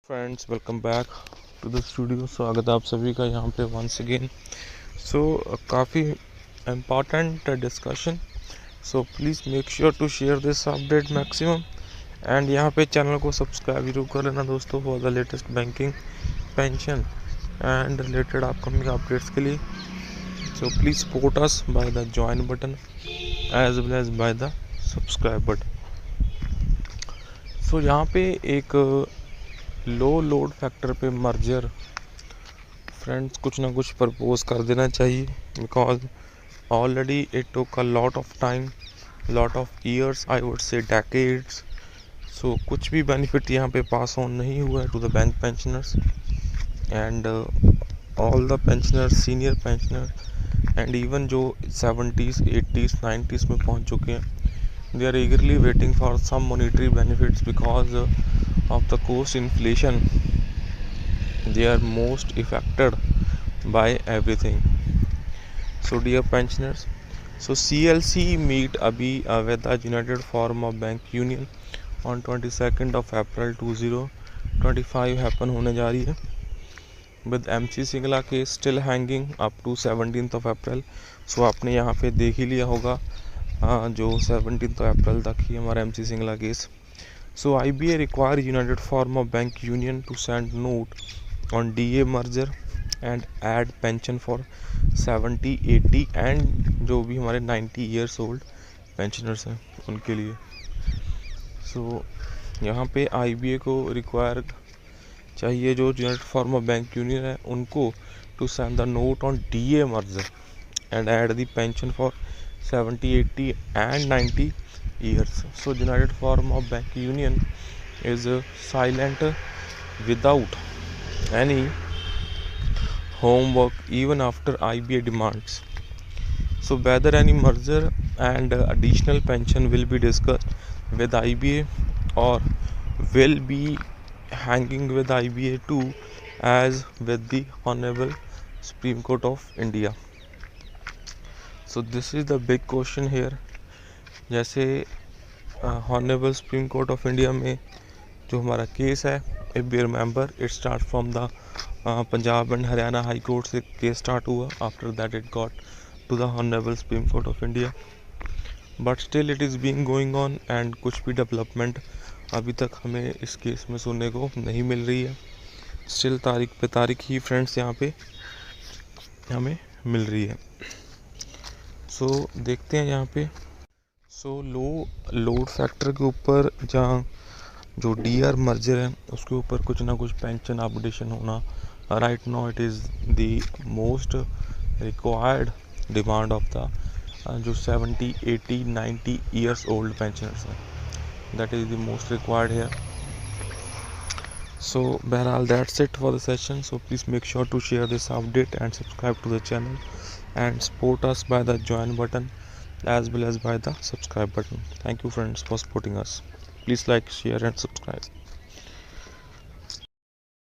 Friends, welcome back to the studio. स्वागत है आप सभी का यहाँ पे वंस अगेन। सो काफ़ी important discussion, so please make sure to share this update maximum and यहाँ पे चैनल को सब्सक्राइब जरूर कर लेना दोस्तों for the latest banking, pension and related upcoming updates के लिए। So please support us by the join button as well as by the subscribe button. So यहाँ पे एक लो लोड फैक्टर पे मर्जर फ्रेंड्स कुछ ना कुछ प्रपोज कर देना चाहिए, because already it took a lot of time, lot of years, I would say decades. So कुछ भी बेनिफिट यहाँ पे पास ऑन नहीं हुआ है to the bank pensioners and all the pensioners, senior pensioner and even जो 70s 80s 90s में पहुँच चुके हैं, they are eagerly waiting for some monetary benefits because of the cost inflation. They are most affected by everything. So dear pensioners, so CLC meet अभी with the United Forum of Bank Union on 22nd of April 2025 happen होने जा रही है, with MC Singla case still hanging up to 17th of April. So आपने यहाँ पे देख ही लिया होगा जो 17 अप्रैल तक ही हमारा MC Singla case. So IBA require united form of bank union to send note on DA merger and add pension for 70 80 and जो भी हमारे 90 ईयर्स ओल्ड पेंशनर्स हैं उनके लिए। सो यहाँ पे IBA को रिक्वायर चाहिए, जो united form of bank union है उनको, to send the note on DA merger and add the pension for 70 80 and 90 years. So United Forum of Bank Union is silent without any homework even after IBA demands. So whether any merger and additional pension will be discussed with IBA or will be hanging with IBA too, as with the Honorable Supreme Court of India. So this is the big question here. जैसे honourable Supreme Court of India में जो हमारा case है, if we remember, it start from the Punjab and Haryana high court से case start हुआ। After that it got to the honourable Supreme Court of India, but still it is being going on and कुछ भी development अभी तक हमें इस case में सुनने को नहीं मिल रही है। स्टिल तारीख पे तारीख ही फ्रेंड्स यहाँ पे हमें मिल रही है। सो देखते हैं यहाँ पे। सो लोड फैक्टर के ऊपर जहाँ जो DR मर्जर है उसके ऊपर कुछ ना कुछ पेंशन अपडेशन होना right now it is the most required demand of the जो 70 80 90 ईयर्स ओल्ड पेंशनर्स हैं, that is the most required here. So बहरहाल that's it for the session. So please make sure to share this update and subscribe to the channel and support us by the join button as well as by the subscribe button. Thank you friends for supporting us. Please like, share and subscribe.